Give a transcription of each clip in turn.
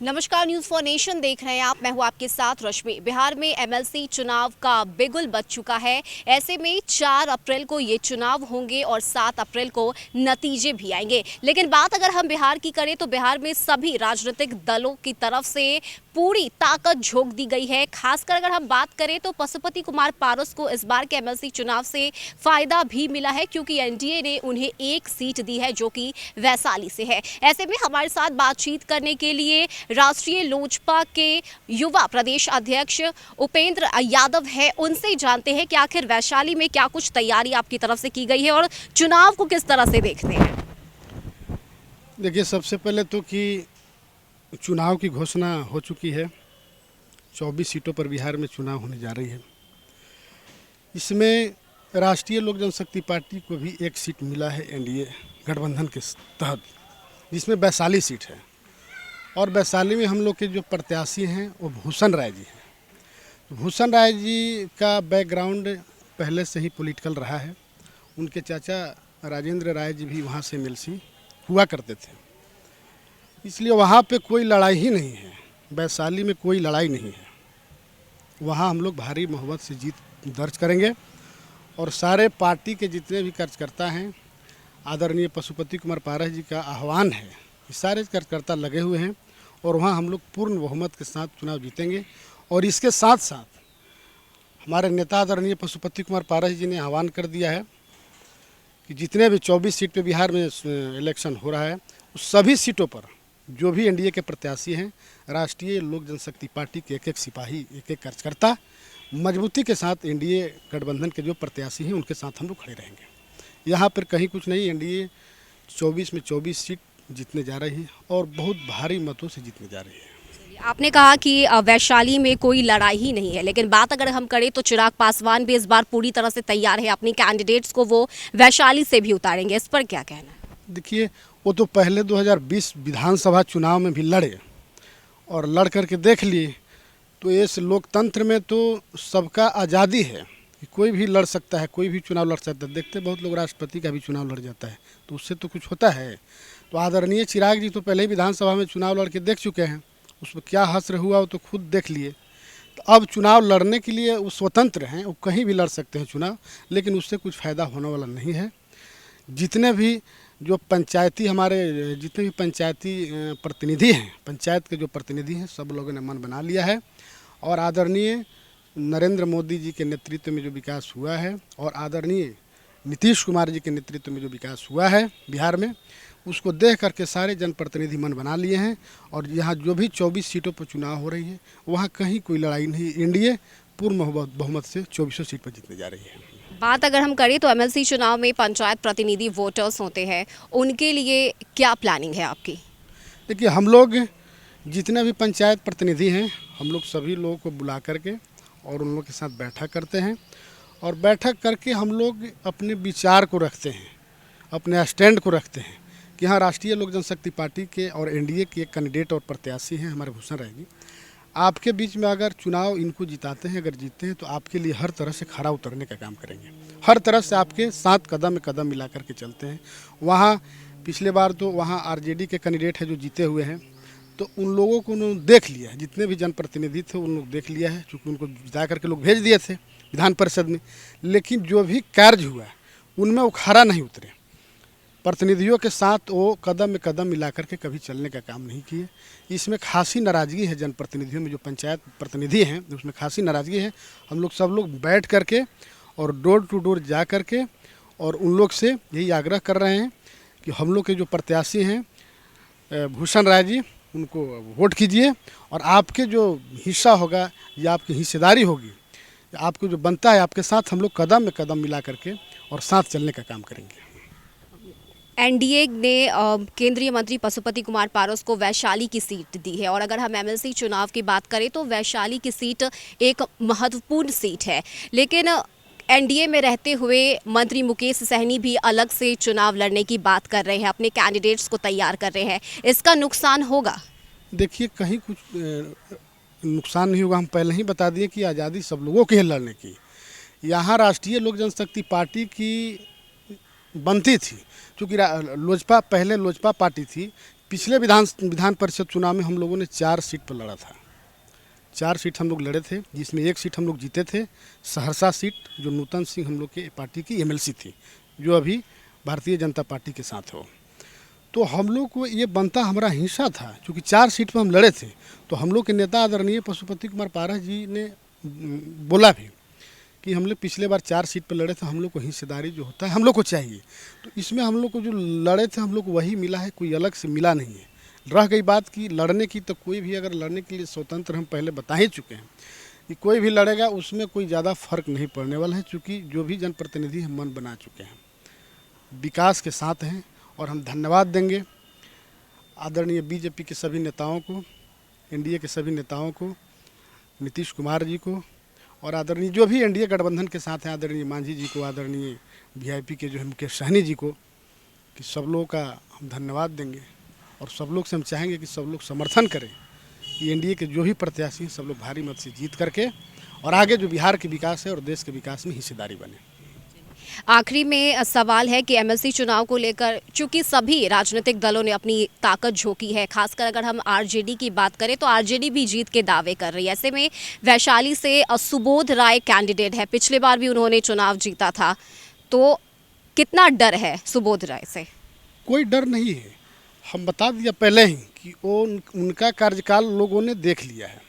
नमस्कार, news for nation देख रहे हैं आप। मैं हूं आपके साथ रश्मि। बिहार में एमएलसी चुनाव का बिगुल बज चुका है। ऐसे में 4 अप्रैल को ये चुनाव होंगे और 7 अप्रैल को नतीजे भी आएंगे। लेकिन बात अगर हम बिहार की करें तो बिहार में सभी राजनीतिक दलों की तरफ से पूरी ताकत झोंक दी गई है। खासकर अगर हम बात करें तो पशुपति कुमार पारस को इस बार के एमएलसी चुनाव से फायदा भी मिला है, क्योंकि एनडीए ने उन्हें एक सीट दी है जो कि वैशाली से है। ऐसे में हमारे साथ बातचीत करने के लिए राष्ट्रीय लोजपा के युवा प्रदेश अध्यक्ष उपेंद्र यादव है। उनसे जानते हैं कि आखिर वैशाली में क्या कुछ तैयारी आपकी तरफ से की गई है और चुनाव को किस तरह से देखते हैं। देखिए, सबसे पहले तो कि चुनाव की घोषणा हो चुकी है। 24 सीटों पर बिहार में चुनाव होने जा रही है। इसमें राष्ट्रीय लोक जनशक्ति पार्टी को भी एक सीट मिला है एनडीए गठबंधन के तहत, जिसमें वैशाली सीट है। और वैशाली में हम लोग के जो प्रत्याशी हैं वो भूषण राय जी हैं। भूषण राय जी का बैकग्राउंड पहले से ही पॉलिटिकल रहा है। उनके चाचा राजेंद्र राय जी भी वहाँ से एमएलसी हुआ करते थे, इसलिए वहाँ पे कोई लड़ाई ही नहीं है। वैशाली में कोई लड़ाई नहीं है। वहाँ हम लोग भारी मोहब्बत से जीत दर्ज करेंगे। और सारे पार्टी के जितने भी कार्यकर्ता हैं, आदरणीय पशुपति कुमार पारस जी का आह्वान है, सारे कार्यकर्ता लगे हुए हैं और वहाँ हम लोग पूर्ण बहुमत के साथ चुनाव जीतेंगे। और इसके साथ साथ हमारे नेता आदरणीय पशुपति कुमार पारस जी ने आह्वान कर दिया है कि जितने भी 24 सीट पे बिहार में इलेक्शन हो रहा है, उस सभी सीटों पर जो भी एनडीए के प्रत्याशी हैं, राष्ट्रीय लोक जनशक्ति पार्टी के एक एक सिपाही, एक एक कार्यकर्ता मजबूती के साथ एनडीए गठबंधन के जो प्रत्याशी हैं उनके साथ हम लोग खड़े रहेंगे। यहाँ पर कहीं कुछ नहीं, एनडीए 24 में 24 सीट जीतने जा रही है और बहुत भारी मतों से जीतने जा रही है। आपने कहा कि वैशाली में कोई लड़ाई ही नहीं है, लेकिन बात अगर हम करें तो चिराग पासवान भी इस बार पूरी तरह से तैयार है। अपनी कैंडिडेट्स को वो वैशाली से भी उतारेंगे। इस पर क्या कहना है? देखिए, वो तो पहले 2020 विधानसभा चुनाव में भी लड़े और लड़ करके देख लिए। तो इस लोकतंत्र में तो सबका आज़ादी है कि कोई भी लड़ सकता है, कोई भी चुनाव लड़ सकता है। देखते बहुत लोग राष्ट्रपति का भी चुनाव लड़ जाता है, तो उससे तो कुछ होता है। तो आदरणीय चिराग जी तो पहले ही विधानसभा में चुनाव लड़ के देख चुके हैं, उसमें क्या हश्र हुआ वो तो खुद देख लिए। तो अब चुनाव लड़ने के लिए वो स्वतंत्र हैं, वो कहीं भी लड़ सकते हैं चुनाव, लेकिन उससे कुछ फ़ायदा होने वाला नहीं है। जितने भी जो पंचायती हमारे जितने भी पंचायती प्रतिनिधि हैं, पंचायत के जो प्रतिनिधि हैं, सब लोगों ने मन बना लिया है। और आदरणीय नरेंद्र मोदी जी के नेतृत्व में जो विकास हुआ है और आदरणीय नीतीश कुमार जी के नेतृत्व में जो विकास हुआ है बिहार में, उसको देख करके सारे जनप्रतिनिधि मन बना लिए हैं। और यहाँ जो भी 24 सीटों पर चुनाव हो रही है, वहाँ कहीं कोई लड़ाई नहीं। एनडीए पूर्ण बहुमत से 24 सीट पर जीतने जा रही है। बात अगर हम करें तो एमएलसी चुनाव में पंचायत प्रतिनिधि वोटर्स होते हैं, उनके लिए क्या प्लानिंग है आपकी? देखिए, हम लोग जितने भी पंचायत प्रतिनिधि हैं, हम लोग सभी लोगों को बुला करके और उन लोगों के साथ बैठक करते हैं। और बैठक करके हम लोग अपने विचार को रखते हैं, अपने स्टैंड को रखते हैं कि हाँ, राष्ट्रीय लोक जनशक्ति पार्टी के और एनडीए के एक कैंडिडेट और प्रत्याशी हैं हमारे भूषण राय जी। आपके बीच में अगर चुनाव इनको जिताते हैं, अगर जीतते हैं, तो आपके लिए हर तरह से खड़ा उतरने का काम करेंगे। हर तरह से आपके साथ कदम में कदम मिला करके चलते हैं। वहाँ पिछले बार तो वहाँ आरजेडी के कैंडिडेट है जो जीते हुए हैं, तो उन लोगों को उन्होंने देख लिया है। जितने भी जनप्रतिनिधि थे उन लोग देख लिया है, क्योंकि उनको जिता करके लोग भेज दिए थे विधान परिषद में। लेकिन जो भी कार्य हुआ उनमें वो खरा नहीं उतरे। प्रतिनिधियों के साथ वो कदम में कदम मिला करके कभी चलने का काम नहीं किए। इसमें खासी नाराज़गी है जनप्रतिनिधियों में, जो पंचायत प्रतिनिधि हैं उसमें खासी नाराज़गी है। हम लोग सब लोग बैठ करके और डोर टू डोर जा करके और उन लोग से यही आग्रह कर रहे हैं कि हम लोग के जो प्रत्याशी हैं भूषण राय जी, उनको वोट कीजिए। और आपके जो हिस्सा होगा या आपकी हिस्सेदारी होगी, आपको जो बनता है, आपके साथ हम लोग कदम में कदम मिला करके और साथ चलने का काम करेंगे। एनडीए ने केंद्रीय मंत्री पशुपति कुमार पारस को वैशाली की सीट दी है। और अगर हम एमएलसी चुनाव की बात करें तो वैशाली की सीट एक महत्वपूर्ण सीट है, लेकिन एनडीए में रहते हुए मंत्री मुकेश सहनी भी अलग से चुनाव लड़ने की बात कर रहे हैं, अपने कैंडिडेट्स को तैयार कर रहे हैं। इसका नुकसान होगा? देखिए, कहीं कुछ नुकसान नहीं होगा। हम पहले ही बता दिए कि आज़ादी सब लोगों की है लड़ने की। यहाँ राष्ट्रीय लोक जनशक्ति पार्टी की बनती थी, क्योंकि लोजपा पहले लोजपा पार्टी थी, पिछले विधान परिषद चुनाव में हम लोगों ने 4 सीट पर लड़ा था। 4 सीट हम लोग लड़े थे, जिसमें 1 सीट हम लोग जीते थे, सहरसा सीट, जो नूतन सिंह हम लोग के पार्टी की एमएलसी थी, जो अभी भारतीय जनता पार्टी के साथ हो। तो हम लोग को ये बनता हमारा हिस्सा था, क्योंकि 4 सीट पर हम लड़े थे। तो हम लोग के नेता आदरणीय पशुपति कुमार पारस जी ने बोला भी कि हम लोग पिछले बार 4 सीट पर लड़े थे, हम लोग को हिस्सेदारी जो होता है हम लोग को चाहिए। तो इसमें हम लोग को जो लड़े थे हम लोग को वही मिला है, कोई अलग से मिला नहीं है। रह गई बात कि लड़ने की, तो कोई भी अगर लड़ने के लिए स्वतंत्र, हम पहले बता ही चुके हैं कि कोई भी लड़ेगा उसमें कोई ज़्यादा फर्क नहीं पड़ने वाला है, क्योंकि जो भी जनप्रतिनिधि हम मन बना चुके हैं, विकास के साथ हैं। और हम धन्यवाद देंगे आदरणीय बीजेपी के सभी नेताओं को, एनडीए के सभी नेताओं को, नीतीश कुमार जी को, और आदरणीय जो भी एनडीए गठबंधन के साथ हैं, आदरणीय मांझी जी को, आदरणीय वीआईपी के जो है मुकेश सहनी जी को, कि सब लोगों का हम धन्यवाद देंगे। और सब लोग से हम चाहेंगे कि सब लोग समर्थन करें कि एनडीए के जो भी प्रत्याशी हैं सब लोग भारी मत से जीत करके और आगे जो बिहार के विकास है और देश के विकास में हिस्सेदारी बने। आखिरी में सवाल है कि एमएलसी चुनाव को लेकर चूंकि सभी राजनीतिक दलों ने अपनी ताकत झोंकी है, खासकर अगर हम आरजेडी की बात करें तो आरजेडी भी जीत के दावे कर रही है। ऐसे में वैशाली से सुबोध राय कैंडिडेट है, पिछले बार भी उन्होंने चुनाव जीता था, तो कितना डर है सुबोध राय से? कोई डर नहीं है। हम बता दिया पहले ही कि वो उनका कार्यकाल लोगों ने देख लिया है।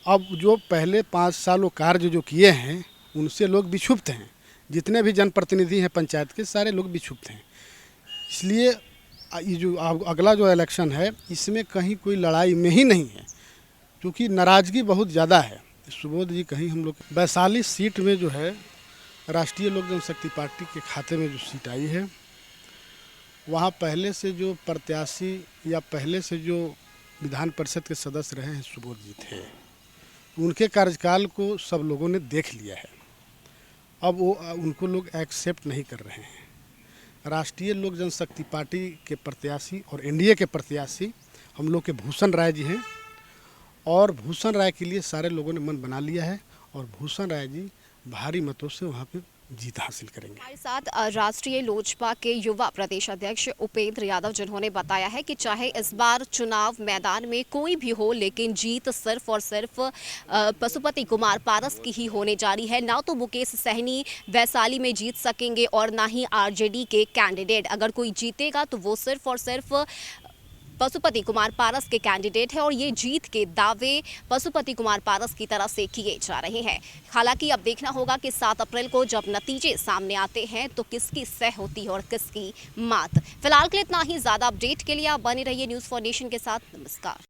अब जो पहले 5 साल वो कार्य जो किए हैं उनसे लोग विक्षुब्ध हैं। जितने भी जनप्रतिनिधि हैं पंचायत के, सारे लोग विक्षुब्ध हैं। इसलिए ये जो अगला जो इलेक्शन है इसमें कहीं कोई लड़ाई में ही नहीं है, क्योंकि नाराज़गी बहुत ज़्यादा है। सुबोध जी कहीं हम लोग वैशाली सीट में जो है राष्ट्रीय लोक जनशक्ति पार्टी के खाते में जो सीट आई है, वहाँ पहले से जो प्रत्याशी या पहले से जो विधान परिषद के सदस्य रहे हैं सुबोध जी थे, उनके कार्यकाल को सब लोगों ने देख लिया है। अब वो उनको लोग एक्सेप्ट नहीं कर रहे हैं। राष्ट्रीय लोक जनशक्ति पार्टी के प्रत्याशी और एनडीए के प्रत्याशी हम लोग के भूषण राय जी हैं, और भूषण राय के लिए सारे लोगों ने मन बना लिया है, और भूषण राय जी भारी मतों से वहाँ पे जीत हासिल करेंगे। हमारे साथ राष्ट्रीय लोजपा के युवा प्रदेश अध्यक्ष उपेंद्र यादव, जिन्होंने बताया है कि चाहे इस बार चुनाव मैदान में कोई भी हो, लेकिन जीत सिर्फ और सिर्फ पशुपति कुमार पारस की ही होने जा रही है। ना तो मुकेश सहनी वैशाली में जीत सकेंगे और ना ही आरजेडी के कैंडिडेट। अगर कोई जीतेगा तो वो सिर्फ और सिर्फ पशुपति कुमार पारस के कैंडिडेट है, और ये जीत के दावे पशुपति कुमार पारस की तरफ से किए जा रहे हैं। हालांकि अब देखना होगा कि 7 अप्रैल को जब नतीजे सामने आते हैं तो किसकी सह होती है और किसकी मात। फिलहाल के लिए इतना ही। ज़्यादा अपडेट के लिए आप बने रहिए न्यूज़ फॉर नेशन के साथ। नमस्कार।